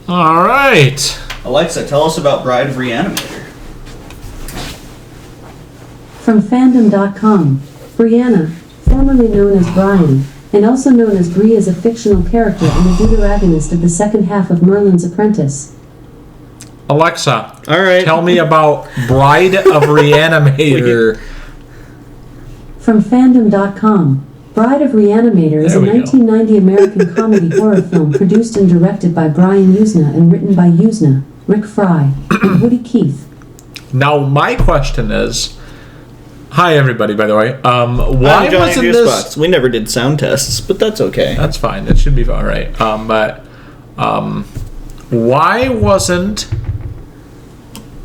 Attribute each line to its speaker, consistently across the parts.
Speaker 1: All right.
Speaker 2: Alexa, tell us about Bride of Re-Animator.
Speaker 3: From fandom.com, Brianna, formerly known as Brian, and also known as Bree, is a fictional character and the deuteragonist of the second half of Merlin's Apprentice.
Speaker 1: Alexa,
Speaker 2: all right.
Speaker 1: Tell me about Bride of Re-Animator.
Speaker 3: From fandom.com, Bride of Re-Animator is a 1990 American comedy horror film produced and directed by Brian Usna and written by Usna, Rick Fry, and Woody Keith.
Speaker 1: Now, my question is... Hi, everybody, by the way. Why wasn't this...
Speaker 2: We never did sound tests, but that's okay.
Speaker 1: That's fine. It should be all right. Why wasn't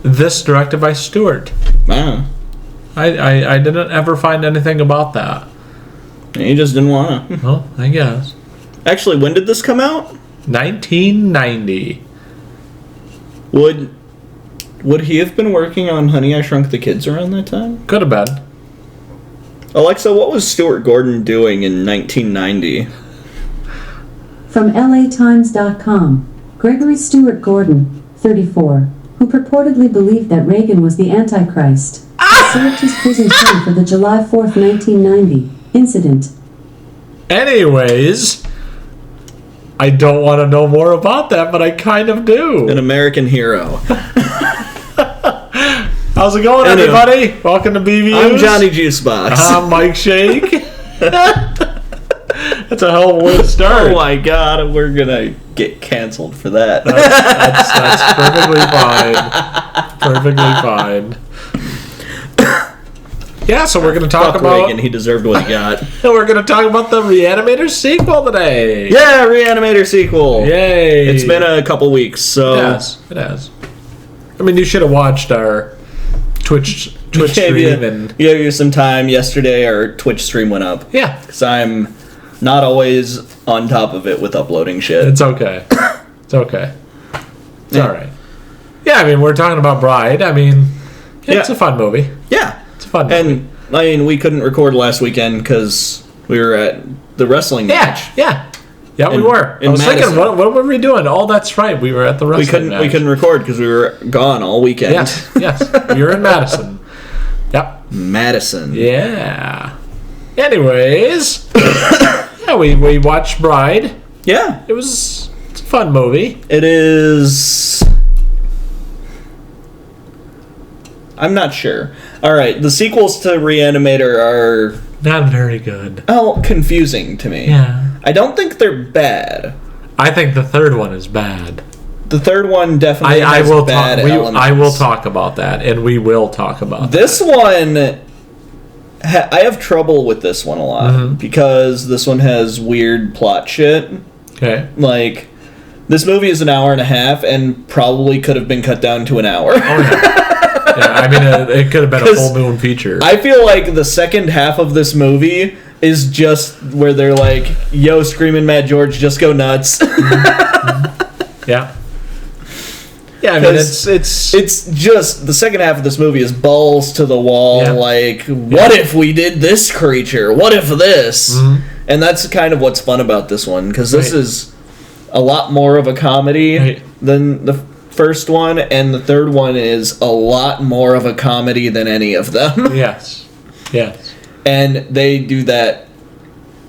Speaker 1: this directed by Stewart?
Speaker 2: Wow.
Speaker 1: I didn't ever find anything about that.
Speaker 2: He just didn't want to.
Speaker 1: Well, I guess.
Speaker 2: Actually, when did this come out?
Speaker 1: 1990.
Speaker 2: Would he have been working on Honey, I Shrunk the Kids around that time?
Speaker 1: Could have been.
Speaker 2: Alexa, what was Stuart Gordon doing in 1990?
Speaker 3: From LATimes.com, Gregory Stewart Gordon, 34, who purportedly believed that Reagan was the Antichrist, served his prison term for the July 4th, 1990 incident.
Speaker 1: Anyways, I don't want to know more about that, but I kind of do.
Speaker 2: An American hero.
Speaker 1: How's it going, everybody? Welcome to BVUs.
Speaker 2: I'm Johnny Juicebox.
Speaker 1: I'm Mike Shake. That's a hell of a way to start.
Speaker 2: Oh my god, we're gonna get canceled for that.
Speaker 1: That's perfectly fine. Yeah, so we're going to talk about...
Speaker 2: Reagan, he deserved what he got.
Speaker 1: We're going to talk about the Re-Animator sequel today.
Speaker 2: Yeah, Re-Animator sequel.
Speaker 1: Yay.
Speaker 2: It's been a couple weeks, so...
Speaker 1: It has. I mean, you should have watched our Twitch stream. And
Speaker 2: you gave you some time. Yesterday, our Twitch stream went up.
Speaker 1: Yeah.
Speaker 2: Because I'm not always on top of it with uploading shit.
Speaker 1: It's okay. It's okay. It's all right. Yeah, I mean, we're talking about Bride. I mean, it's a fun movie.
Speaker 2: Yeah.
Speaker 1: It's a fun movie.
Speaker 2: And, I mean, we couldn't record last weekend because we were at the wrestling match.
Speaker 1: Yeah, we were. I was thinking, what were we doing? Oh, that's right. We were at the wrestling match.
Speaker 2: We couldn't record because we were gone all weekend.
Speaker 1: Yes. We were in Madison. Yep.
Speaker 2: Madison.
Speaker 1: Yeah. Anyways, we watched Bride.
Speaker 2: Yeah.
Speaker 1: It's a fun movie.
Speaker 2: It is... I'm not sure. All right, the sequels to Re-Animator are...
Speaker 1: Not very good.
Speaker 2: Oh, confusing to me.
Speaker 1: Yeah.
Speaker 2: I don't think they're bad.
Speaker 1: I think the third one is bad.
Speaker 2: The third one definitely has bad elements.
Speaker 1: I will talk about that, and we will talk about
Speaker 2: this one... I have trouble with this one a lot, because this one has weird plot shit.
Speaker 1: Okay.
Speaker 2: Like, this movie is an hour and a half, and probably could have been cut down to an hour.
Speaker 1: Oh, yeah. Yeah, I mean, it could have been a full moon feature.
Speaker 2: I feel like the second half of this movie is just where they're like, yo, Screaming Mad George, just go nuts.
Speaker 1: Yeah. Yeah, I mean, it's
Speaker 2: just, the second half of this movie is balls to the wall, like, what if we did this creature? What if this? And that's kind of what's fun about this one, because this is a lot more of a comedy than the first one, and the third one is a lot more of a comedy than any of them.
Speaker 1: Yes.
Speaker 2: And they do that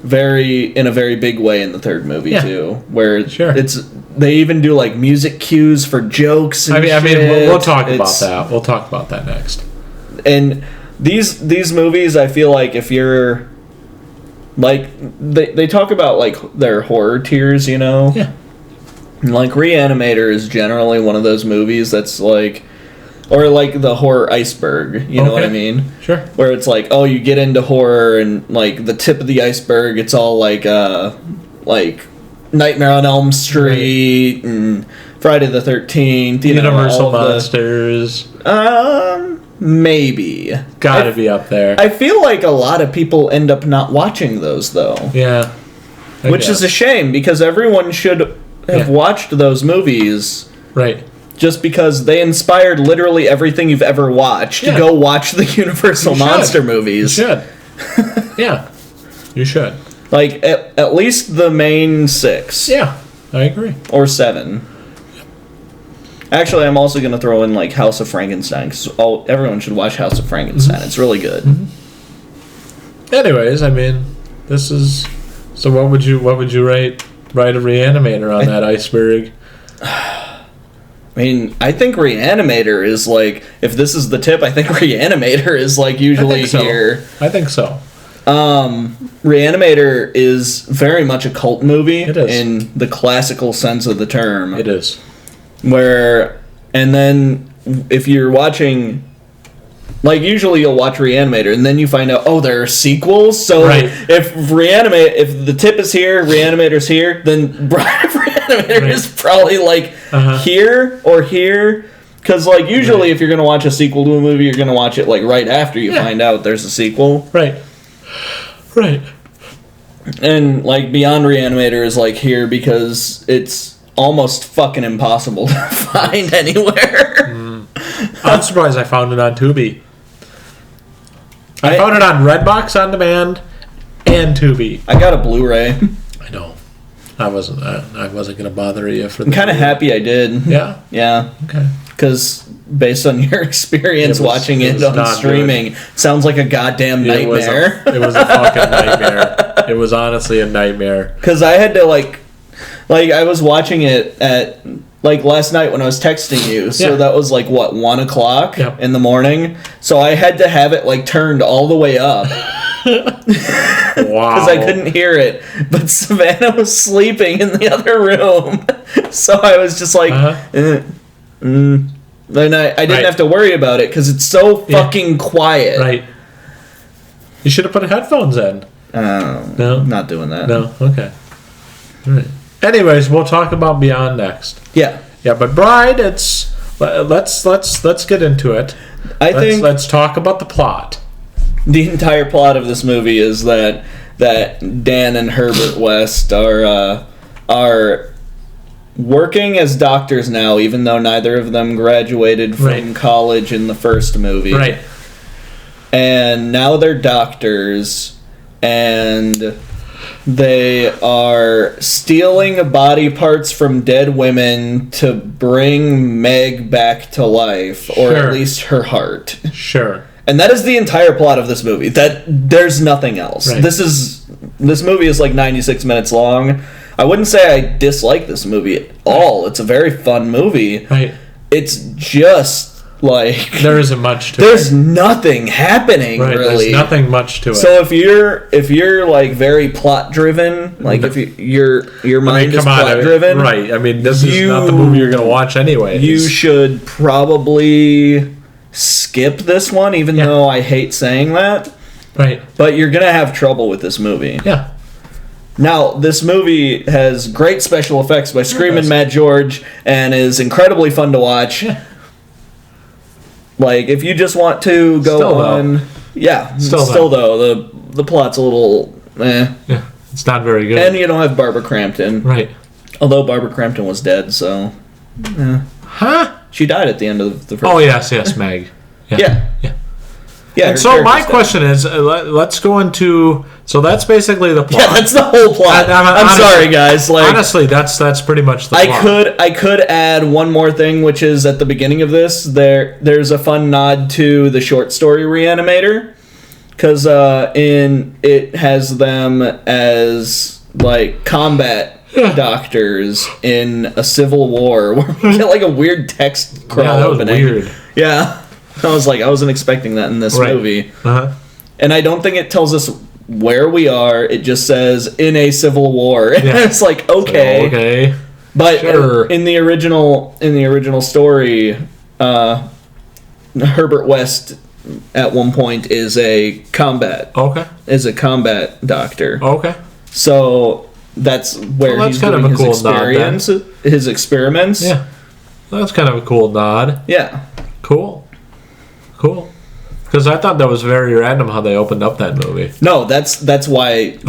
Speaker 2: in a very big way in the third movie too, where they even do like music cues for jokes and
Speaker 1: I mean we'll talk about that. We'll talk about that next.
Speaker 2: And these movies, I feel like if you're like they talk about like their horror tiers, you know?
Speaker 1: Yeah.
Speaker 2: Like Re-Animator is generally one of those movies that's like, or like the horror iceberg, you know what I mean?
Speaker 1: Sure.
Speaker 2: Where it's like, oh, you get into horror and like the tip of the iceberg, it's all like Nightmare on Elm Street and Friday the 13th,
Speaker 1: Universal Monsters.
Speaker 2: Maybe.
Speaker 1: Gotta be up there.
Speaker 2: I feel like a lot of people end up not watching those though.
Speaker 1: Yeah.
Speaker 2: Which is a shame because everyone should have watched those movies.
Speaker 1: Right.
Speaker 2: Just because they inspired literally everything you've ever watched. Yeah. Go watch the Universal Monster movies.
Speaker 1: You should. Yeah. You should.
Speaker 2: Like, at least the main 6.
Speaker 1: Yeah. I agree.
Speaker 2: Or 7. Actually, I'm also going to throw in like House of Frankenstein because everyone should watch House of Frankenstein. Mm-hmm. It's really good.
Speaker 1: Mm-hmm. Anyways, I mean, this is so. What would you rate a Re-Animator on that iceberg?
Speaker 2: I mean, I think Re-Animator is like, if this is the tip, I think Re-Animator is like usually here.
Speaker 1: I think so.
Speaker 2: Re-Animator is very much a cult movie
Speaker 1: in
Speaker 2: the classical sense of the term.
Speaker 1: It is.
Speaker 2: And then if you're watching, like usually you'll watch Re-Animator and then you find out, oh, there are sequels. So if the tip is here, Re-Animator's here, then Bride of Re-Animator is probably like here or here. Because like usually if you're going to watch a sequel to a movie, you're going to watch it like right after you find out there's a sequel.
Speaker 1: Right.
Speaker 2: And like Beyond Re-Animator is like here because it's almost fucking impossible to find anywhere.
Speaker 1: I'm surprised I found it on Tubi. I found it on Redbox on demand and Tubi.
Speaker 2: I got a Blu-ray.
Speaker 1: I know. I wasn't gonna bother you for.
Speaker 2: I'm kind of happy I did.
Speaker 1: Yeah.
Speaker 2: Yeah.
Speaker 1: Okay.
Speaker 2: Because based on your experience watching it on streaming, sounds like a goddamn nightmare.
Speaker 1: It was a fucking nightmare. It was honestly a nightmare.
Speaker 2: Because I had to like I was watching it at like last night when I was texting you. So that was like what, 1 o'clock in the morning. So I had to have it like turned all the way up.
Speaker 1: Wow.
Speaker 2: Because I couldn't hear it. But Savannah was sleeping in the other room. So I was just like, Then I didn't have to worry about it because it's so fucking quiet.
Speaker 1: Right. You should have put headphones in.
Speaker 2: No, not doing that.
Speaker 1: No. Okay. All right. Anyways, we'll talk about Beyond next.
Speaker 2: Yeah.
Speaker 1: Yeah, but Bride, let's get into it. Let's talk about the plot.
Speaker 2: The entire plot of this movie is that Dan and Herbert West are working as doctors now, even though neither of them graduated from college in the first movie.
Speaker 1: Right.
Speaker 2: And now they're doctors, and they are stealing body parts from dead women to bring Meg back to life, or at least her heart.
Speaker 1: Sure.
Speaker 2: And that is the entire plot of this movie. There's nothing else.
Speaker 1: Right.
Speaker 2: This movie is like 96 minutes long. I wouldn't say I dislike this movie at all. It's a very fun movie.
Speaker 1: Right.
Speaker 2: It's just like
Speaker 1: there isn't much to
Speaker 2: there's nothing happening really.
Speaker 1: There's nothing much to it.
Speaker 2: So if you're like very plot driven, like if your mind is plot driven,
Speaker 1: right? I mean, this is not the movie you're going to watch anyway.
Speaker 2: You should probably skip this one, even though I hate saying that.
Speaker 1: Right.
Speaker 2: But you're going to have trouble with this movie.
Speaker 1: Yeah.
Speaker 2: Now, this movie has great special effects by Screamin' Matt George and is incredibly fun to watch. Yeah. Like, if you just want to go still though, the plot's a little
Speaker 1: Yeah, it's not very good.
Speaker 2: And you don't have Barbara Crampton.
Speaker 1: Right.
Speaker 2: Although Barbara Crampton was dead, so...
Speaker 1: Huh?
Speaker 2: She died at the end of the first...
Speaker 1: Oh, yes, Meg.
Speaker 2: Yeah.
Speaker 1: And so my question is, let's go into... So that's basically the plot.
Speaker 2: Yeah, that's the whole plot. I'm sorry, guys. Like,
Speaker 1: honestly, that's pretty much the plot.
Speaker 2: I could add one more thing, which is at the beginning of this, there's a fun nod to the short story Re-Animator, because it has them as like combat doctors in a civil war, where we get like a weird text crawl opening.
Speaker 1: Weird.
Speaker 2: Yeah, I wasn't expecting that in this movie, and I don't think it tells us where we are. It just says in a civil war. And it's like, okay. But in the original story, Herbert West at one point is a combat doctor.
Speaker 1: Okay.
Speaker 2: So that's where he's doing his experience, his experiments.
Speaker 1: Yeah. That's kind of a cool nod.
Speaker 2: Yeah.
Speaker 1: Cool. Because I thought that was very random how they opened up that movie.
Speaker 2: No, that's why it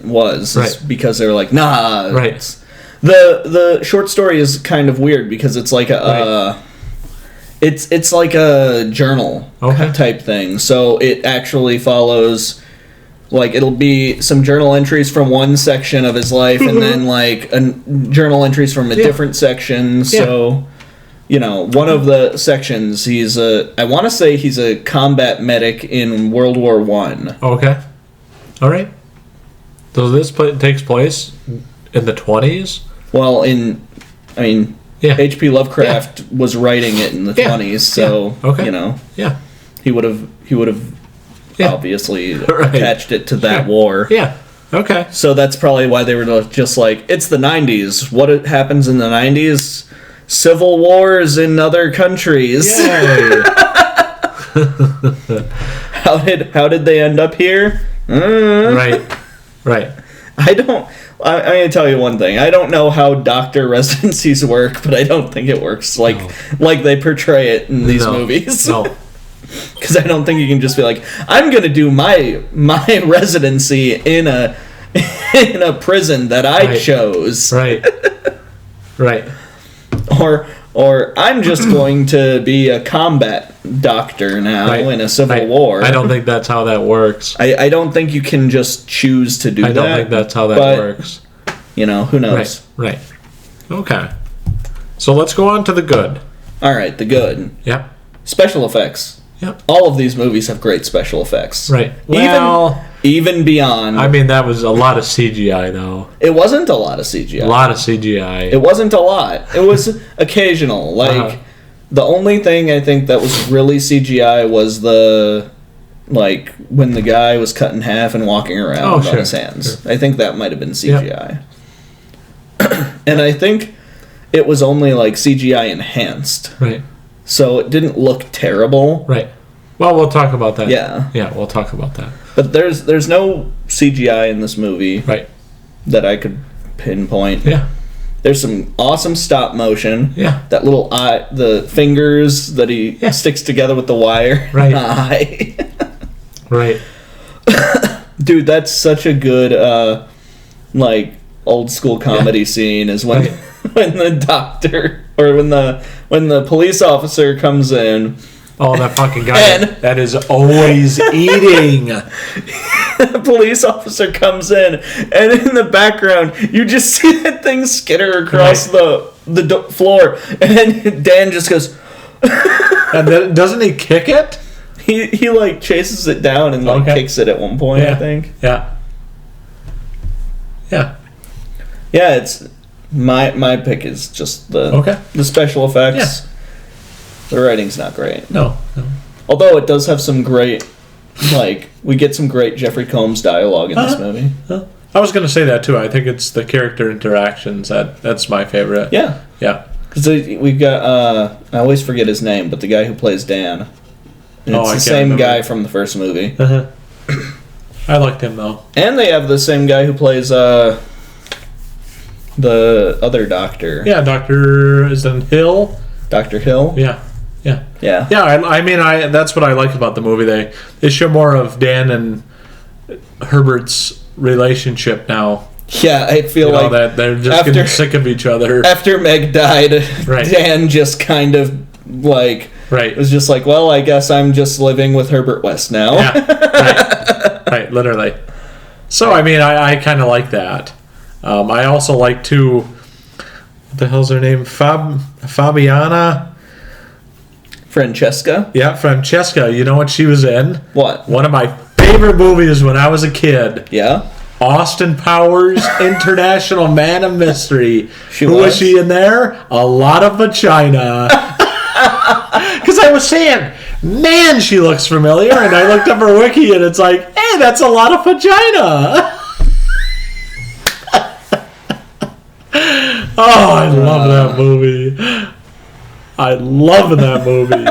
Speaker 2: was.
Speaker 1: Right.
Speaker 2: Because they were like, nah.
Speaker 1: Right.
Speaker 2: The short story is kind of weird because it's like it's like a journal type thing. So it actually follows, like, it'll be some journal entries from one section of his life and then like journal entries from a different section. So one of the sections, I want to say he's a combat medic in World War I.
Speaker 1: Okay. All right. So this takes place in the 20s?
Speaker 2: Well, H.P. Lovecraft was writing it in the 20s, so,
Speaker 1: Yeah.
Speaker 2: he would have obviously attached it to that war.
Speaker 1: Yeah. Okay.
Speaker 2: So that's probably why they were just like, it's the 90s. What happens in the 90s? Civil wars in other countries.
Speaker 1: Yay.
Speaker 2: How did they end up here?
Speaker 1: Right.
Speaker 2: I'm going to tell you one thing. I don't know how doctor residencies work, but I don't think it works like they portray it in these movies.
Speaker 1: No.
Speaker 2: Because I don't think you can just be like, I'm going to do my residency in a prison that I chose.
Speaker 1: Right.
Speaker 2: Or I'm just going to be a combat doctor now in a civil war.
Speaker 1: I don't think that's how that works.
Speaker 2: I don't think you can just choose to do that.
Speaker 1: I don't think that's how that works.
Speaker 2: Who knows?
Speaker 1: Right. Okay. So let's go on to the good.
Speaker 2: All right, the good.
Speaker 1: Yep.
Speaker 2: Special effects.
Speaker 1: Yep.
Speaker 2: All of these movies have great special effects.
Speaker 1: Right.
Speaker 2: Even beyond.
Speaker 1: I mean, that was a lot of CGI, though.
Speaker 2: It wasn't a lot of CGI.
Speaker 1: A lot of CGI.
Speaker 2: It wasn't a lot. It was occasional. The only thing I think that was really CGI was when the guy was cut in half and walking around on his hands. Sure. I think that might have been CGI. Yep. And I think it was only CGI enhanced.
Speaker 1: Right.
Speaker 2: So it didn't look terrible.
Speaker 1: Right. Well, we'll talk about that.
Speaker 2: Yeah.
Speaker 1: Yeah, we'll talk about that.
Speaker 2: But there's no CGI in this movie.
Speaker 1: Right.
Speaker 2: That I could pinpoint.
Speaker 1: Yeah.
Speaker 2: There's some awesome stop motion.
Speaker 1: Yeah.
Speaker 2: That little eye, the fingers that he sticks together with the wire.
Speaker 1: Right.
Speaker 2: Eye.
Speaker 1: Right.
Speaker 2: Dude, that's such a good old school comedy scene is when the doctor or when the police officer comes in.
Speaker 1: Oh, that fucking guy that is always eating.
Speaker 2: The police officer comes in, and in the background, you just see that thing skitter across the floor, and then Dan just goes.
Speaker 1: And then doesn't he kick it?
Speaker 2: He chases it down and kicks it at one point. I think.
Speaker 1: Yeah. Yeah.
Speaker 2: Yeah, it's my pick is just the special effects. Yeah. The writing's not great.
Speaker 1: No.
Speaker 2: Although it does have some great, we get some great Jeffrey Combs dialogue in this movie.
Speaker 1: I was going to say that too. I think it's the character interactions that's my favorite.
Speaker 2: Yeah.
Speaker 1: Yeah.
Speaker 2: Because we've got, I always forget his name, but the guy who plays Dan. And it's the same guy from the first movie.
Speaker 1: Uh-huh. I liked him though.
Speaker 2: And they have the same guy who plays the other doctor.
Speaker 1: Yeah, Dr. Hill.
Speaker 2: Dr. Hill?
Speaker 1: Yeah.
Speaker 2: Yeah.
Speaker 1: I mean, that's what I like about the movie. They show more of Dan and Herbert's relationship now.
Speaker 2: Yeah, I feel
Speaker 1: that they're just getting sick of each other.
Speaker 2: After Meg died, Dan just kind of was just well, I guess I'm just living with Herbert West now.
Speaker 1: Yeah, right, literally. So I mean, I kind of like that. I also like to. What the hell's her name? Fabiana.
Speaker 2: Francesca?
Speaker 1: Yeah, Francesca. You know what she was in?
Speaker 2: What?
Speaker 1: One of my favorite movies when I was a kid.
Speaker 2: Yeah?
Speaker 1: Austin Powers International Man of Mystery. Who was she in there? A lot of vagina. Because I was saying, man, she looks familiar. And I looked up her wiki and it's hey, that's a lot of vagina. Oh, I love that movie. I love that movie.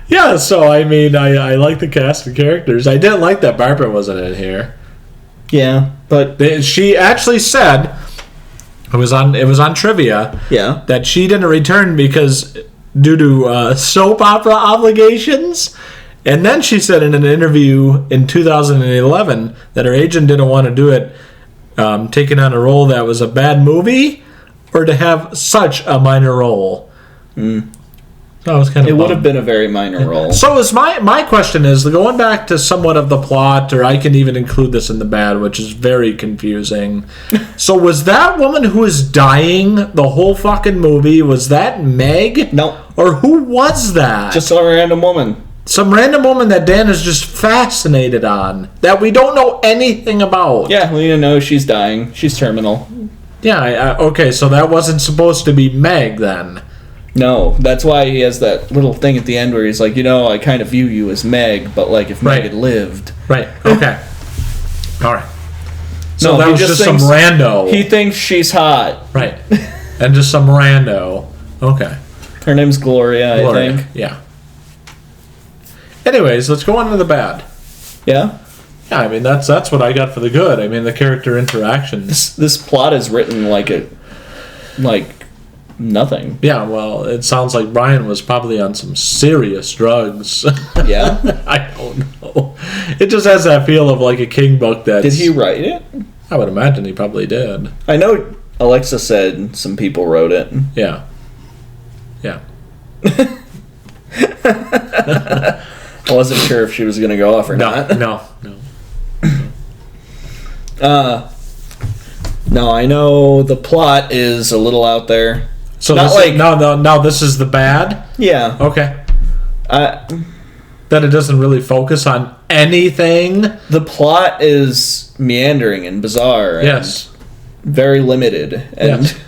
Speaker 1: Yeah, so I mean, I like the cast and characters. I didn't like that Barbara wasn't in here.
Speaker 2: Yeah, but
Speaker 1: she actually said it was on trivia.
Speaker 2: Yeah,
Speaker 1: that she didn't return because due to soap opera obligations. And then she said in an interview in 2011 that her agent didn't want to do it, taking on a role that was a bad movie or to have such a minor role. I was kind of.
Speaker 2: It would have been a very minor role.
Speaker 1: So is my question is going back to somewhat of the plot, or I can even include this in the bad, which is very confusing. So was that woman who was dying the whole fucking movie? Was that Meg?
Speaker 2: No.
Speaker 1: Or who was that?
Speaker 2: Just a random woman.
Speaker 1: Some random woman that Dan is just fascinated on that we don't know anything about.
Speaker 2: Yeah, we didn't know she's dying. She's terminal.
Speaker 1: Yeah. Okay. So that wasn't supposed to be Meg then.
Speaker 2: No, that's why he has that little thing at the end where he's like, I kind of view you as Meg, but like if Meg had lived.
Speaker 1: Right. Okay. All right. So
Speaker 2: No,
Speaker 1: that was just some rando.
Speaker 2: He thinks she's hot.
Speaker 1: Right. And just some rando. Okay.
Speaker 2: Her name's Gloria, I think.
Speaker 1: Yeah. Anyways, let's go on to the bad.
Speaker 2: Yeah?
Speaker 1: Yeah, I mean, that's what I got for the good. I mean, the character interactions.
Speaker 2: This plot is written like nothing.
Speaker 1: Yeah, well, it sounds like Brian was probably on some serious drugs.
Speaker 2: Yeah?
Speaker 1: I don't know. It just has that feel of like a King book that.
Speaker 2: Did he write it?
Speaker 1: I would imagine he probably did.
Speaker 2: I know Alexa said some people wrote it.
Speaker 1: Yeah. Yeah.
Speaker 2: I wasn't sure if she was going to go off or not.
Speaker 1: No.
Speaker 2: No, I know the plot is a little out there.
Speaker 1: So this is the bad?
Speaker 2: Yeah.
Speaker 1: Okay. That it doesn't really focus on anything?
Speaker 2: The plot is meandering and bizarre. And
Speaker 1: yes.
Speaker 2: Very limited. And,
Speaker 1: yes.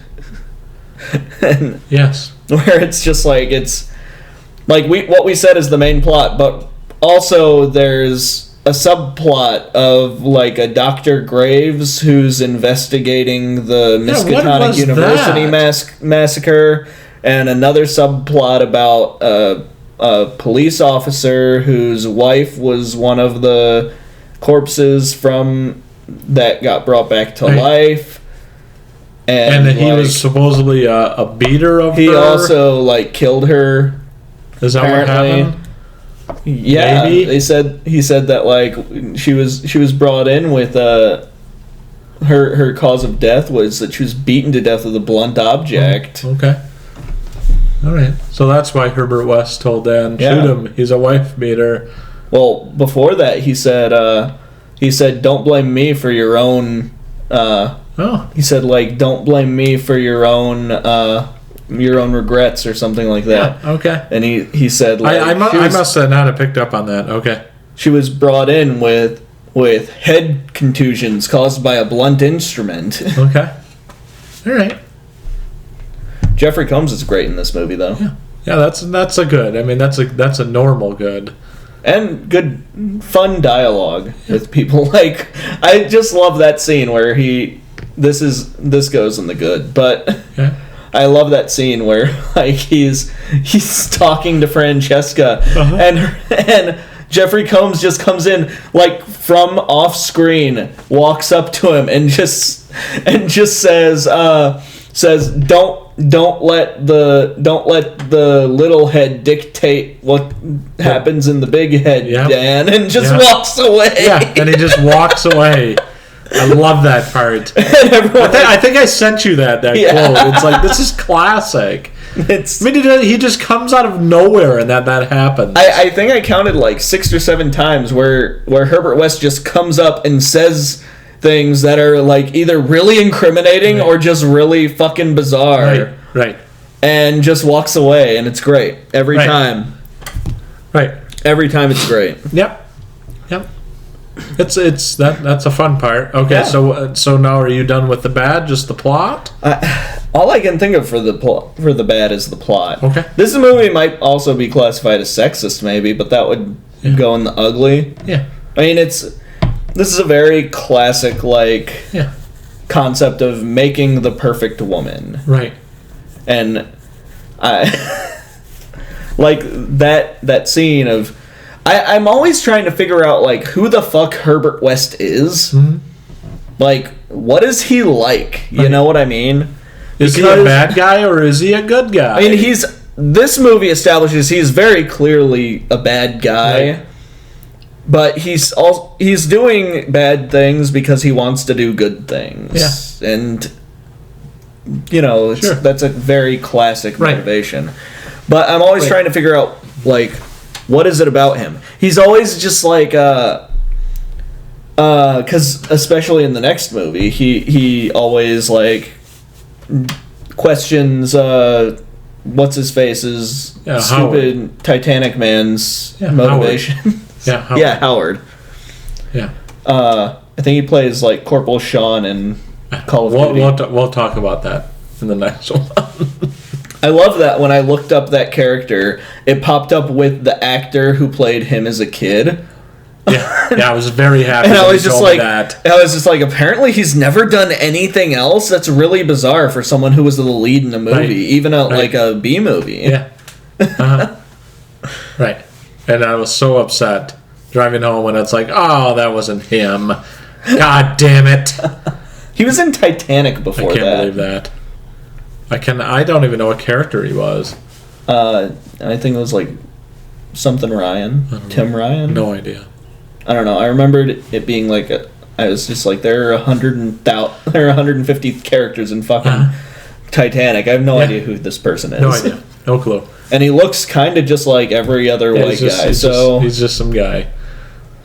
Speaker 2: And
Speaker 1: yes.
Speaker 2: Where it's just like, it's like what we said is the main plot, but also there's a subplot of like a Dr. Graves who's investigating the Miskatonic University massacre, and another subplot about a police officer whose wife was one of the corpses from that got brought back to life. And
Speaker 1: he was supposedly a beater of her.
Speaker 2: He also like killed her.
Speaker 1: Is that
Speaker 2: apparently.
Speaker 1: what happened?
Speaker 2: Yeah,
Speaker 1: maybe?
Speaker 2: he said that like she was brought in with her cause of death was that she was beaten to death with a blunt object.
Speaker 1: Okay. All right. So that's why Herbert West told Dan, shoot him. He's a wife beater.
Speaker 2: Well, before that, he said don't blame me for your own. He said like don't blame me for your own regrets or something like that.
Speaker 1: Yeah, okay.
Speaker 2: And he said like
Speaker 1: I must have not have picked up on that. Okay.
Speaker 2: She was brought in with head contusions caused by a blunt instrument.
Speaker 1: Okay. All right.
Speaker 2: Jeffrey Combs is great in this movie though.
Speaker 1: Yeah, that's a good. I mean, that's a normal good.
Speaker 2: And good fun dialogue with people. Like I just love that scene where this goes in the good, but I love that scene where like he's talking to Francesca and Jeffrey Combs just comes in like from off screen, walks up to him and just says don't let the little head dictate what happens in the big head, Dan, and just walks away.
Speaker 1: Yeah, and he just walks away. I love that part. I think I sent you that quote. It's like, this is classic. He just comes out of nowhere and that happens.
Speaker 2: I think I counted like 6 or 7 times where Herbert West just comes up and says things that are like either really incriminating or just really fucking bizarre.
Speaker 1: Right.
Speaker 2: And just walks away, and it's great every time.
Speaker 1: Right.
Speaker 2: Every time it's great.
Speaker 1: Yep. That's a fun part. Okay, yeah. So now are you done with the bad? Just the plot?
Speaker 2: All I can think of for the bad is the plot.
Speaker 1: Okay.
Speaker 2: This movie might also be classified as sexist, maybe, but that would go in the ugly.
Speaker 1: Yeah.
Speaker 2: I mean, this is a very classic concept of making the perfect woman.
Speaker 1: Right.
Speaker 2: And I like that scene of. I'm always trying to figure out, like, who the fuck Herbert West is. Mm-hmm. Like, what is he like? You know what I mean?
Speaker 1: Is he a bad guy or is he a good guy?
Speaker 2: I mean, this movie establishes he's very clearly a bad guy. Right. But he's doing bad things because he wants to do good things. Yeah. And, that's a very classic motivation. But I'm always trying to figure out, like, what is it about him? He's always just like, because especially in the next movie, he always, like, questions, what's his face's stupid
Speaker 1: Howard.
Speaker 2: Titanic man's motivation.
Speaker 1: Howard.
Speaker 2: Howard.
Speaker 1: Yeah.
Speaker 2: I think he plays, like, Corporal Sean in Call of Duty.
Speaker 1: We'll talk about that in the next one.
Speaker 2: I love that when I looked up that character, it popped up with the actor who played him as a kid.
Speaker 1: Yeah, I was very happy.
Speaker 2: And I was just like, apparently he's never done anything else. That's really bizarre for someone who was the lead in a movie, even like a B movie.
Speaker 1: Yeah. Right. And I was so upset driving home when it's like, oh, that wasn't him. God damn it.
Speaker 2: He was in Titanic before that.
Speaker 1: I can't believe that. I don't even know what character he was.
Speaker 2: I think it was like something Ryan. Tim Ryan?
Speaker 1: No idea.
Speaker 2: I don't know. I remembered it being like I was just like, there are 150 characters in fucking Titanic. I have no idea who this person is.
Speaker 1: No idea. No clue.
Speaker 2: And he looks kind of just like every other white guy.
Speaker 1: He's just some guy.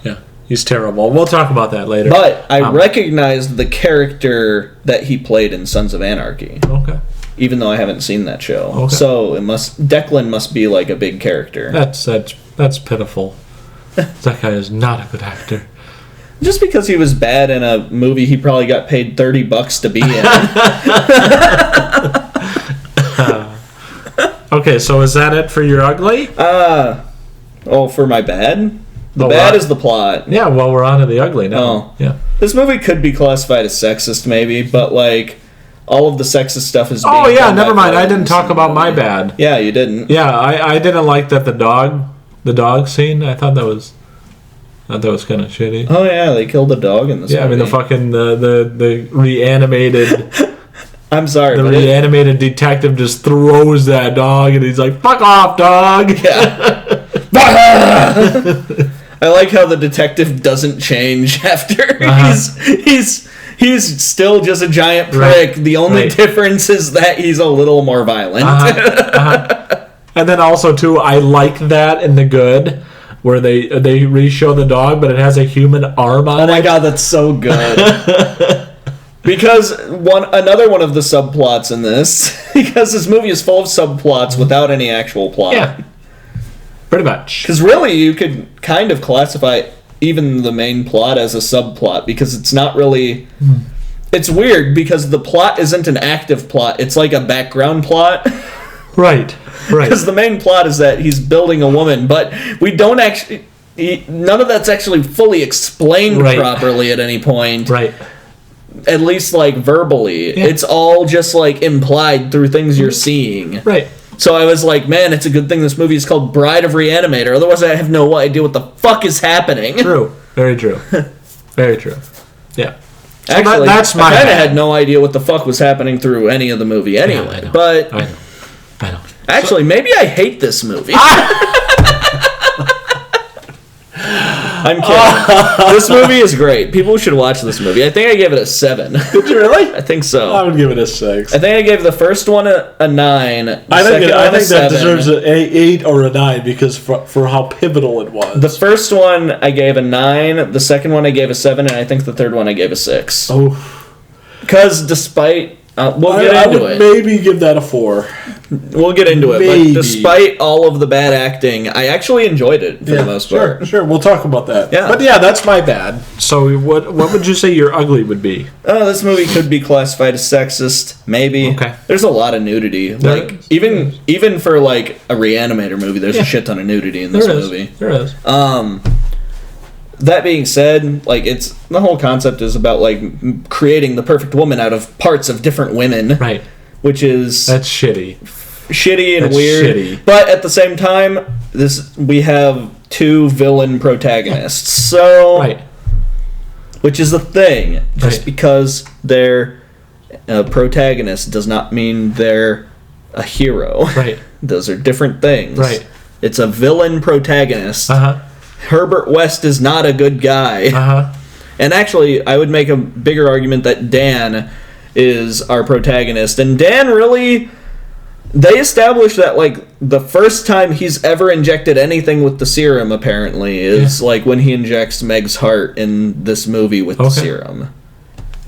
Speaker 1: Yeah, he's terrible. We'll talk about that later.
Speaker 2: But I recognized the character that he played in Sons of Anarchy.
Speaker 1: Okay.
Speaker 2: Even though I haven't seen that show.
Speaker 1: Okay.
Speaker 2: So Declan must be like a big character.
Speaker 1: That's pitiful. That guy is not a good actor.
Speaker 2: Just because he was bad in a movie he probably got paid $30 to be in.
Speaker 1: Okay, so is that it for your ugly?
Speaker 2: For my bad? The bad is the plot.
Speaker 1: Yeah, well, we're on to the ugly now.
Speaker 2: Oh.
Speaker 1: Yeah.
Speaker 2: This movie could be classified as sexist, maybe, but, like, all of the sexist stuff is being done
Speaker 1: never
Speaker 2: by
Speaker 1: mind. I didn't
Speaker 2: violence
Speaker 1: talk about my bad.
Speaker 2: Yeah, you didn't.
Speaker 1: Yeah, I didn't like that the dog scene. I thought that was kind of shitty.
Speaker 2: Oh, yeah, they killed a dog in this movie.
Speaker 1: I mean, the fucking, the reanimated...
Speaker 2: I'm sorry,
Speaker 1: the reanimated detective just throws that dog, and he's like, "Fuck off, dog!"
Speaker 2: Yeah. I like how the detective doesn't change after. He's still just a giant prick. Right. The only difference is that he's a little more violent.
Speaker 1: And then also too, I like that in The Good, where they re-show the dog, but it has a human arm on it.
Speaker 2: Oh my god, that's so good. Because another one of the subplots in this, because this movie is full of subplots without any actual plot.
Speaker 1: Yeah, pretty much.
Speaker 2: Because really, you could kind of classify even the main plot as a subplot, because it's not really... It's weird, because the plot isn't an active plot. It's like a background plot.
Speaker 1: Right.
Speaker 2: Because the main plot is that he's building a woman, but we don't actually... None of that's actually fully explained properly at any point.
Speaker 1: Right.
Speaker 2: At least, like, verbally. Yeah. It's all just, like, implied through things you're seeing. Right. So I was like, man, it's a good thing this movie is called Bride of Re-Animator. Otherwise, I have no idea what the fuck is happening.
Speaker 1: True. Very true. Very true. Yeah. So
Speaker 2: actually,
Speaker 1: that's my
Speaker 2: I kind of had no idea what the fuck was happening through any of the movie anyway.
Speaker 1: Yeah,
Speaker 2: but
Speaker 1: I know.
Speaker 2: Actually, maybe I hate this movie. I'm kidding. This movie is great. People should watch this movie. I think I gave it a 7.
Speaker 1: Did you really?
Speaker 2: I think so.
Speaker 1: I would give it a 6.
Speaker 2: I think I gave the first one a 9.
Speaker 1: I think that deserves an 8 or a 9 because for how pivotal it was.
Speaker 2: The first one I gave a 9. The second one I gave a 7, and I think the third one I gave a 6.
Speaker 1: Oh.
Speaker 2: Because despite... we'll get into it.
Speaker 1: Maybe give that a 4.
Speaker 2: We'll get into it. But despite all of the bad acting, I actually enjoyed it for the most part.
Speaker 1: Sure. We'll talk about that.
Speaker 2: Yeah.
Speaker 1: But yeah, that's my bad. So what would you say your ugly would be?
Speaker 2: This movie could be classified as sexist. Maybe.
Speaker 1: Okay.
Speaker 2: There's a lot of nudity. Like even for like a Re-Animator movie, there's a shit ton of nudity in this movie.
Speaker 1: There is.
Speaker 2: That being said, like it's the whole concept is about like creating the perfect woman out of parts of different women.
Speaker 1: Right.
Speaker 2: Which is
Speaker 1: that's shitty.
Speaker 2: Shitty and weird.
Speaker 1: Shitty.
Speaker 2: But at the same time, we have 2 villain protagonists. So which is the thing. Just because they're a protagonist does not mean they're a hero.
Speaker 1: Right.
Speaker 2: Those are different things.
Speaker 1: Right.
Speaker 2: It's a villain protagonist. Herbert West is not a good guy. And actually, I would make a bigger argument that Dan is our protagonist. And Dan really They established that, like, the first time he's ever injected anything with the serum, apparently, is, like, when he injects Meg's heart in this movie with the serum.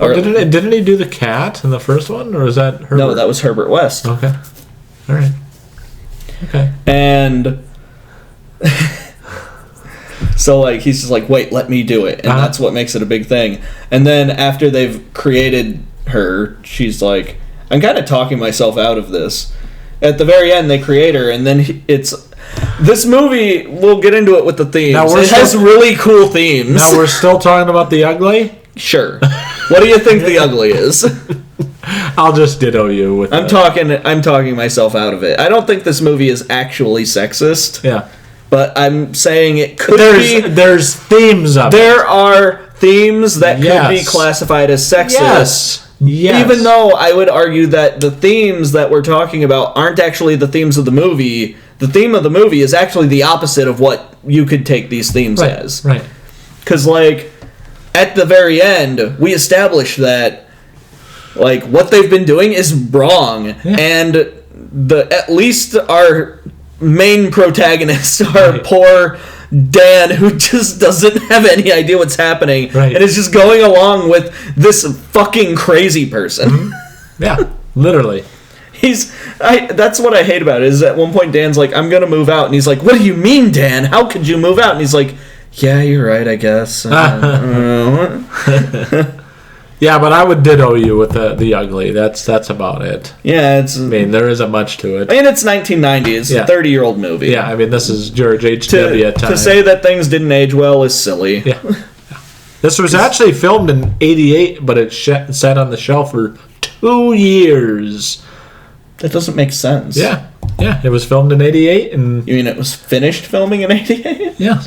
Speaker 1: Or, didn't he do the cat in the first one, or is that Herbert?
Speaker 2: No, that was Herbert West.
Speaker 1: Okay. All right. Okay.
Speaker 2: And so, like, he's just like, wait, let me do it. And that's what makes it a big thing. And then after they've created her, she's like, I'm kind of talking myself out of this. At the very end, they create her, and then it's... This movie, we'll get into it with the themes. It has really cool themes.
Speaker 1: Now we're still talking about the ugly?
Speaker 2: Sure. What do you think the ugly is?
Speaker 1: I'll just ditto you with
Speaker 2: I'm talking myself out of it. I don't think this movie is actually sexist.
Speaker 1: Yeah.
Speaker 2: But I'm saying it could be.
Speaker 1: There's themes of
Speaker 2: There are themes that could be classified as sexist. Yes. Even though I would argue that the themes that we're talking about aren't actually the themes of the movie. The theme of the movie is actually the opposite of what you could take these themes as.
Speaker 1: Right.
Speaker 2: Because, like, at the very end, we establish that, like, what they've been doing is wrong. Yeah. And at least our main protagonist, our poor Dan, who just doesn't have any idea what's happening, and is just going along with this fucking crazy person.
Speaker 1: Mm-hmm. Yeah, literally.
Speaker 2: That's what I hate about it, is at one point Dan's like, I'm gonna move out, and he's like, what do you mean, Dan? How could you move out? And he's like, yeah, you're right, I guess.
Speaker 1: Yeah, but I would ditto you with the ugly. That's about it.
Speaker 2: Yeah,
Speaker 1: I mean, there isn't much to it.
Speaker 2: I mean, it's 1990. It's a 30-year-old movie.
Speaker 1: Yeah, I mean, this is George H.W. at time.
Speaker 2: To say that things didn't age well is silly.
Speaker 1: Yeah. This was actually filmed in 88, but it sat on the shelf for 2 years.
Speaker 2: That doesn't make sense.
Speaker 1: Yeah. Yeah, it was filmed in 88. And
Speaker 2: you mean it was finished filming in 88?
Speaker 1: Yeah.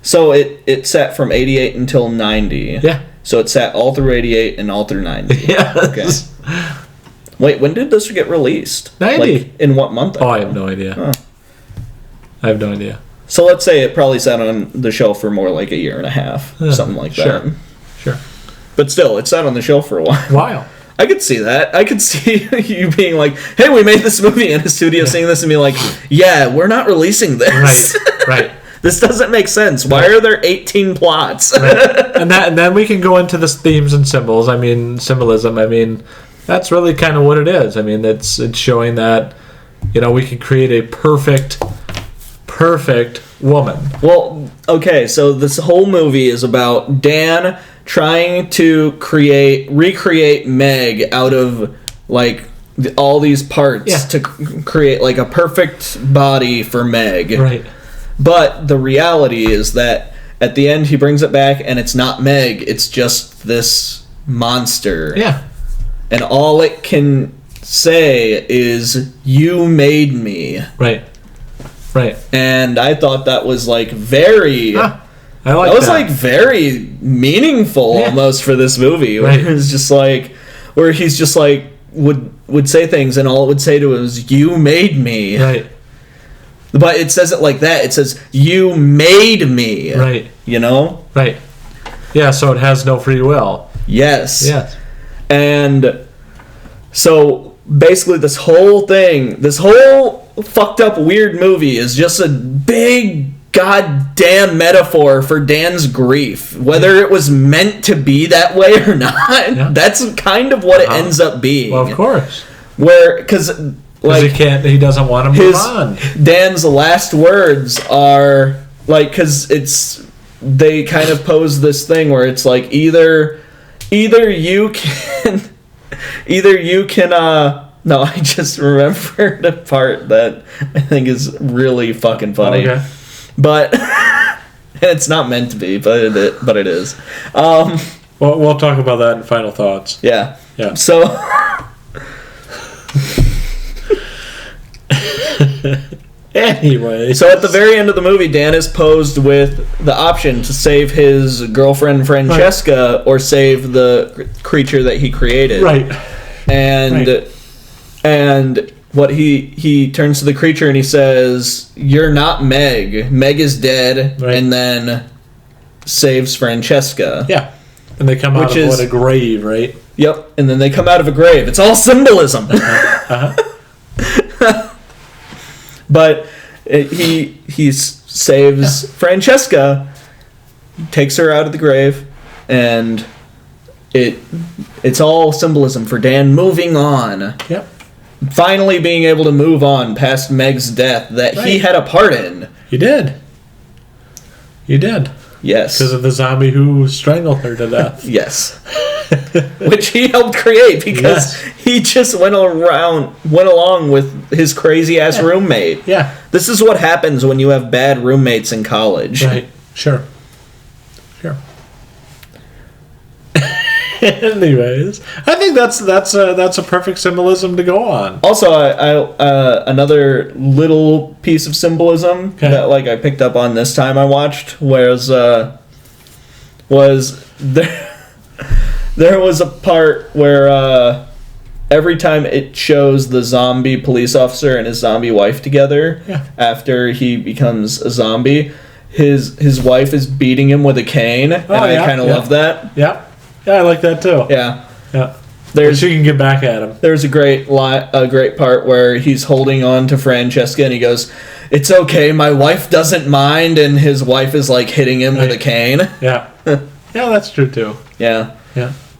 Speaker 2: So it sat from 88 until 90.
Speaker 1: Yeah.
Speaker 2: So it sat all through 88 and all through 90.
Speaker 1: Yes.
Speaker 2: Okay. Wait, when did this get released?
Speaker 1: 90.
Speaker 2: Like, in what month?
Speaker 1: Oh, I have no idea.
Speaker 2: Huh.
Speaker 1: I have no idea.
Speaker 2: So let's say it probably sat on the shelf for more like a year and a half. Something like that.
Speaker 1: Sure.
Speaker 2: But still, it sat on the shelf for a while. I could see that. I could see you being like, hey, we made this movie in a studio, seeing this and being like, yeah, we're not releasing this.
Speaker 1: Right.
Speaker 2: This doesn't make sense. Why are there 18 plots?
Speaker 1: Right. And then we can go into the themes and symbols. I mean, symbolism. I mean, that's really kind of what it is. I mean, it's showing that, we can create a perfect woman.
Speaker 2: Well, okay, so this whole movie is about Dan trying to recreate Meg out of, like, all these parts to create, like, a perfect body for Meg.
Speaker 1: Right.
Speaker 2: But the reality is that at the end he brings it back and it's not Meg, it's just this monster.
Speaker 1: Yeah.
Speaker 2: And all it can say is, you made me.
Speaker 1: Right.
Speaker 2: And I thought that was like very...
Speaker 1: I like that.
Speaker 2: That was like very meaningful almost for this movie. Where it was just like... Where he's just like, would say things and all it would say to him is, you made me.
Speaker 1: Right.
Speaker 2: But it says it like that. It says, you made me.
Speaker 1: Right.
Speaker 2: Right.
Speaker 1: Yeah, so it has no free will.
Speaker 2: Yes.
Speaker 1: Yes.
Speaker 2: And so basically this whole fucked up weird movie is just a big goddamn metaphor for Dan's grief. Whether it was meant to be that way or not, that's kind of what it ends up being.
Speaker 1: Well, of course.
Speaker 2: Because
Speaker 1: he doesn't want to move on.
Speaker 2: Dan's last words are like, because they kind of pose this thing where it's like either you can no, I just remembered a part that I think is really fucking funny.
Speaker 1: Okay.
Speaker 2: But it's not meant to be, but it is.
Speaker 1: Well, we'll talk about that in final thoughts.
Speaker 2: Yeah. So
Speaker 1: anyway,
Speaker 2: so at the very end of the movie, Dan is posed with the option to save his girlfriend Francesca or save the creature that he created.
Speaker 1: Right.
Speaker 2: And what he turns to the creature and he says, "You're not Meg. Meg is dead," and then saves Francesca.
Speaker 1: Yeah. And they come out of a grave, right?
Speaker 2: Yep. And then they come out of a grave. It's all symbolism. But he saves Francesca, takes her out of the grave, and it's all symbolism for Dan moving on.
Speaker 1: Yep.
Speaker 2: Finally being able to move on past Meg's death that he had a part in.
Speaker 1: He did.
Speaker 2: Yes.
Speaker 1: Because of the zombie who strangled her to death.
Speaker 2: Yes. Which he helped create because he just went along with his crazy ass roommate.
Speaker 1: Yeah.
Speaker 2: This is what happens when you have bad roommates in college.
Speaker 1: Right. Sure. Anyways, I think that's a perfect symbolism to go on.
Speaker 2: Also, I another little piece of symbolism that I picked up on this time I watched was there was a part where every time it shows the zombie police officer and his zombie wife together after he becomes a zombie, his wife is beating him with a cane, and I kind of love that.
Speaker 1: Yeah. Yeah, I like that too.
Speaker 2: Yeah.
Speaker 1: She can get back at him.
Speaker 2: There's a great part where he's holding on to Francesca and he goes, "It's okay, my wife doesn't mind," and his wife is hitting him with a cane.
Speaker 1: Yeah. Yeah, that's true too.
Speaker 2: Yeah.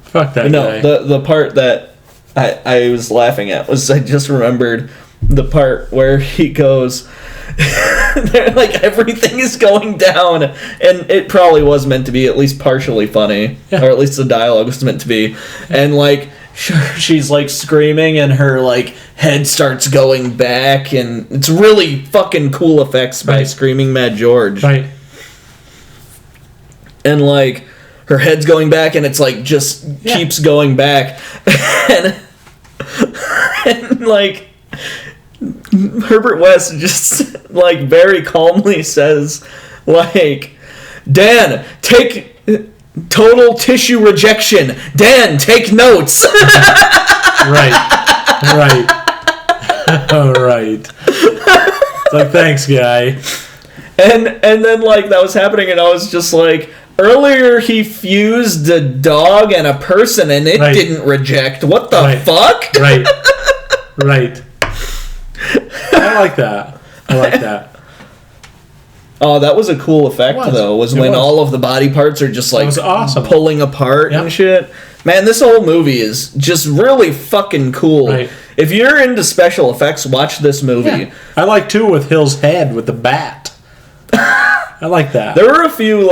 Speaker 1: Fuck that guy.
Speaker 2: The part that I was laughing at was I just remembered the part where he goes, everything is going down, and it probably was meant to be at least partially funny, or at least the dialogue was meant to be, and she's screaming and her head starts going back, and it's really fucking cool effects by Screaming Mad George,
Speaker 1: right?
Speaker 2: And her head's going back, and it's just keeps going back, and Herbert West just very calmly says Dan, take total tissue rejection. Dan, take notes.
Speaker 1: Right. All right. It's thanks, guy.
Speaker 2: And then that was happening, and I was just earlier he fused a dog and a person, and it didn't reject. What the fuck?
Speaker 1: Right. I like that.
Speaker 2: Oh, that was a cool effect, though, was when all of the body parts are just
Speaker 1: was awesome.
Speaker 2: Pulling apart and shit. Man, this whole movie is just really fucking cool.
Speaker 1: Right.
Speaker 2: If you're into special effects, watch this movie.
Speaker 1: Yeah. I like, too, with Hill's head with the bat. I like that.
Speaker 2: There were a few,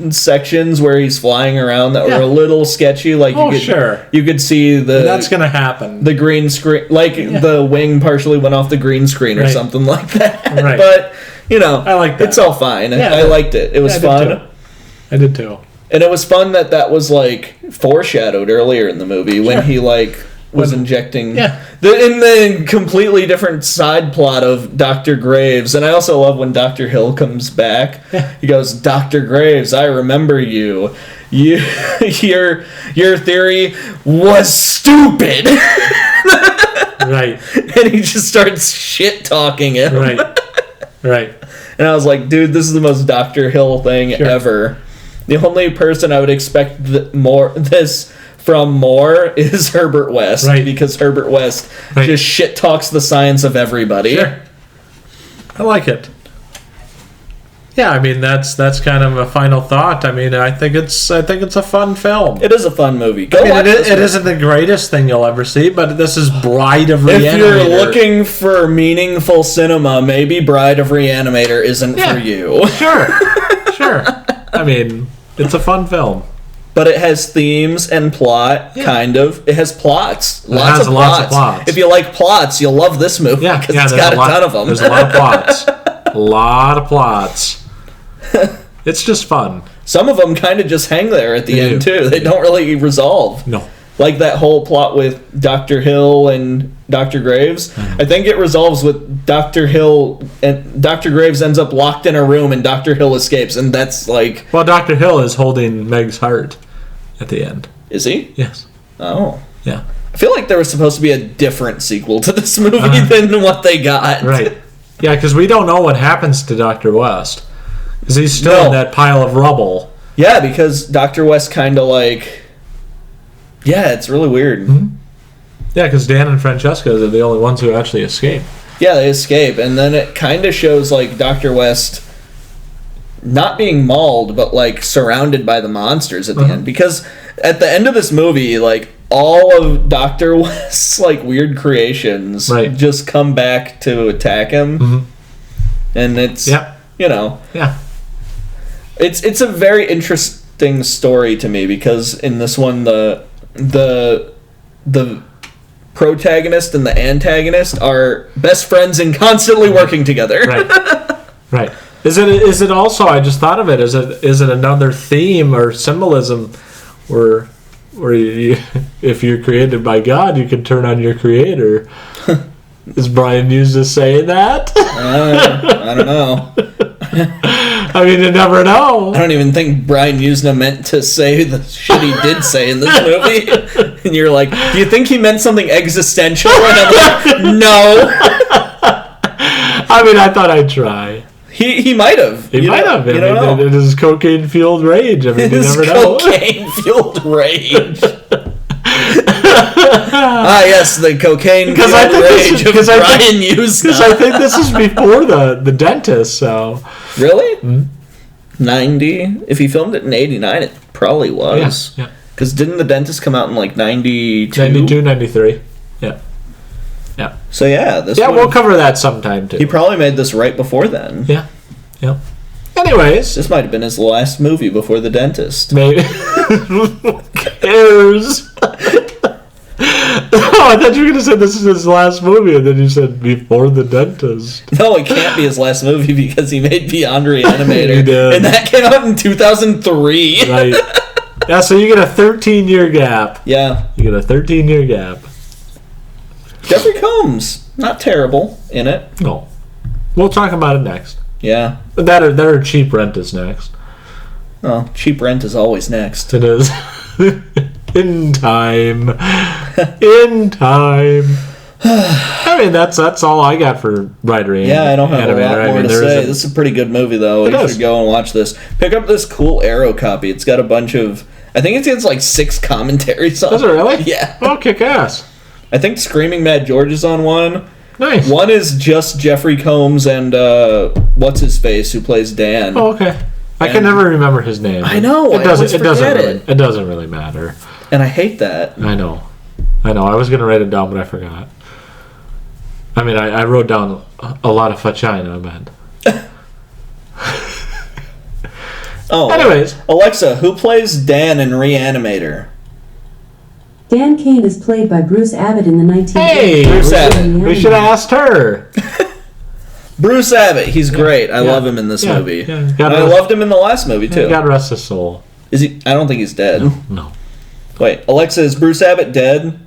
Speaker 2: sections where he's flying around that were a little sketchy. You could see
Speaker 1: that's gonna happen.
Speaker 2: The green screen, the wing partially went off the green screen or something like that.
Speaker 1: Right.
Speaker 2: But
Speaker 1: I like that.
Speaker 2: It's all fine.
Speaker 1: Yeah,
Speaker 2: I liked it. It was fun.
Speaker 1: I did too.
Speaker 2: And it was fun that was foreshadowed earlier in the movie when he was injecting in the completely different side plot of Dr. Graves. And I also love when Dr. Hill comes back.
Speaker 1: Yeah.
Speaker 2: He goes, "Dr. Graves, I remember you. Your theory was stupid."
Speaker 1: Right.
Speaker 2: And he just starts shit talking him.
Speaker 1: Right.
Speaker 2: And I was like, dude, this is the most Dr. Hill thing ever. The only person I would expect this from more is Herbert West, because Herbert West just shit talks the science of everybody.
Speaker 1: Sure. I like it. Yeah, I mean that's kind of a final thought. I mean, I think it's a fun film.
Speaker 2: It is a fun movie.
Speaker 1: It isn't the greatest thing you'll ever see, but this is Bride of Re-Animator.
Speaker 2: If you're looking for meaningful cinema, maybe Bride of Re-Animator isn't for you.
Speaker 1: Sure. I mean, it's a fun film.
Speaker 2: But it has themes and plot, kind of. It has plots. Lots of plots. If you like plots, you'll love this movie because it's got a ton of them.
Speaker 1: There's a lot of plots. A lot of plots. It's just fun.
Speaker 2: Some of them kind of just hang there at the end, too. They don't really resolve.
Speaker 1: No.
Speaker 2: Like that whole plot with Dr. Hill and Dr. Graves. I think it resolves with Dr. Hill and Dr. Graves ends up locked in a room and Dr. Hill escapes. And that's
Speaker 1: Well, Dr. Hill is holding Meg's heart at the end.
Speaker 2: Is he?
Speaker 1: Yes.
Speaker 2: Oh.
Speaker 1: Yeah.
Speaker 2: I feel like there was supposed to be a different sequel to this movie than what they got.
Speaker 1: Right. Yeah, because we don't know what happens to Dr. West. Because he's still in that pile of rubble.
Speaker 2: Yeah, because Dr. West kind of Yeah, it's really weird.
Speaker 1: Mm-hmm. Yeah, because Dan and Francesca are the only ones who actually escape.
Speaker 2: Yeah, they escape, and then it kind of shows like Dr. West not being mauled, but like surrounded by the monsters at the end. Because at the end of this movie, like all of Dr. West's like weird creations just come back to attack him, and it's you know, it's a very interesting story to me because in this one the protagonist and the antagonist are best friends and constantly working together.
Speaker 1: Right. Is it also? I just thought of it. Is it another theme or symbolism where you, if you're created by God, you can turn on your creator? Is Brian used to say that?
Speaker 2: I don't know.
Speaker 1: I mean, you never know.
Speaker 2: I don't even think Brian Usna meant to say the shit he did say in this movie. And you're like, do you think he meant something existential? And I'm like, no.
Speaker 1: I mean, I thought I'd try.
Speaker 2: He might have.
Speaker 1: He might have.
Speaker 2: You don't know.
Speaker 1: It is cocaine-fueled rage. I mean, you never know.
Speaker 2: Cocaine-fueled rage. Yes, the cocaine-fueled rage of Brian Usna.
Speaker 1: Because I think this is before the dentist, so...
Speaker 2: Really? 90? If he filmed it in 89, it probably was.
Speaker 1: Yeah.
Speaker 2: Because didn't the dentist come out in like 92?
Speaker 1: 92, 93. Yeah.
Speaker 2: So yeah, this
Speaker 1: one, we'll cover that sometime too.
Speaker 2: He probably made this right before then.
Speaker 1: Yeah. Anyways,
Speaker 2: this might have been his last movie before The Dentist.
Speaker 1: Maybe. Who cares? Oh, I thought you were going to say this is his last movie, and then you said before The Dentist.
Speaker 2: No, it can't be his last movie because he made Beyond Re-Animator.
Speaker 1: He did.
Speaker 2: And that came out in 2003.
Speaker 1: Right. Yeah, so you get a 13-year gap.
Speaker 2: Yeah.
Speaker 1: You get a 13-year gap.
Speaker 2: Jeffrey Combs, not terrible in it.
Speaker 1: No. We'll talk about it next.
Speaker 2: Yeah.
Speaker 1: That or Cheap Rent is next.
Speaker 2: Oh, Cheap Rent is always next.
Speaker 1: It is. In time. In time. I mean, that's all I got for Rider Animator.
Speaker 2: Yeah, I don't have a lot more to say. This is a pretty good movie, though. You should go and watch this. Pick up this cool Arrow copy. It's got a bunch of... I think it gets like 6 commentaries on it.
Speaker 1: Does it really?
Speaker 2: Yeah.
Speaker 1: Oh, kick ass.
Speaker 2: I think Screaming Mad George is on one.
Speaker 1: Nice.
Speaker 2: One is just Jeffrey Combs and what's-his-face, who plays Dan.
Speaker 1: Oh, okay. I can never remember his name.
Speaker 2: I know.
Speaker 1: It doesn't really matter.
Speaker 2: And I hate that.
Speaker 1: I know. I was going to write it down, but I forgot. I mean, I wrote down a lot of vagina, man. Anyways.
Speaker 2: Alexa, who plays Dan in Re-Animator?
Speaker 3: Dan Kane is played by Bruce Abbott in the 1980s.
Speaker 1: Hey,
Speaker 2: Bruce Abbott.
Speaker 1: We should have asked her.
Speaker 2: Bruce Abbott, he's great. I love him in this movie.
Speaker 1: Yeah.
Speaker 2: And I loved him in the last movie, too.
Speaker 1: God rest his soul.
Speaker 2: Is he? I don't think he's dead.
Speaker 1: No.
Speaker 2: Wait, Alexa, is Bruce Abbott dead?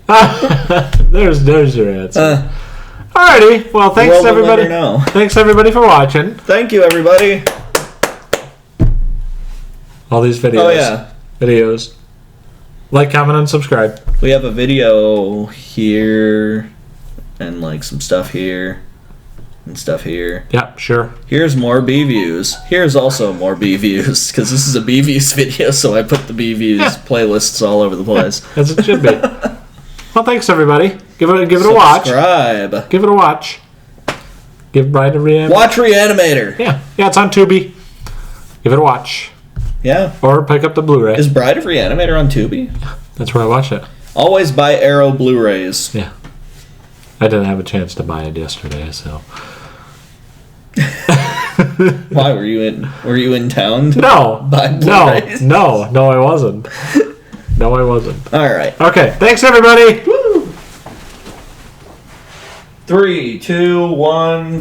Speaker 1: There's your answer. Alrighty. Well, thanks everybody. Thanks everybody for watching.
Speaker 2: Thank you, everybody.
Speaker 1: All these videos.
Speaker 2: Oh yeah.
Speaker 1: Videos. Like, comment, and subscribe.
Speaker 2: We have a video here, and like some stuff here, and stuff here.
Speaker 1: Yeah, sure.
Speaker 2: Here's more B views. Here's also more B views, because this is a B views video, so I put the B views playlists all over the place.
Speaker 1: Yeah, as it should be. Well, thanks everybody. Give it a watch.
Speaker 2: Subscribe.
Speaker 1: Give it a watch. Give Brian a Re-Animator.
Speaker 2: Watch Re-Animator.
Speaker 1: Yeah, it's on Tubi. Give it a watch.
Speaker 2: Yeah.
Speaker 1: Or pick up the Blu-ray.
Speaker 2: Is Bride of Re-Animator on Tubi?
Speaker 1: That's where I watch it.
Speaker 2: Always buy Arrow Blu-rays.
Speaker 1: Yeah. I didn't have a chance to buy it yesterday, so.
Speaker 2: Why were you in town?
Speaker 1: No.
Speaker 2: Buy Blu-rays?
Speaker 1: No, I wasn't. No, I wasn't.
Speaker 2: All right.
Speaker 1: Okay. Thanks everybody.
Speaker 2: Woo! 3, 2, 1.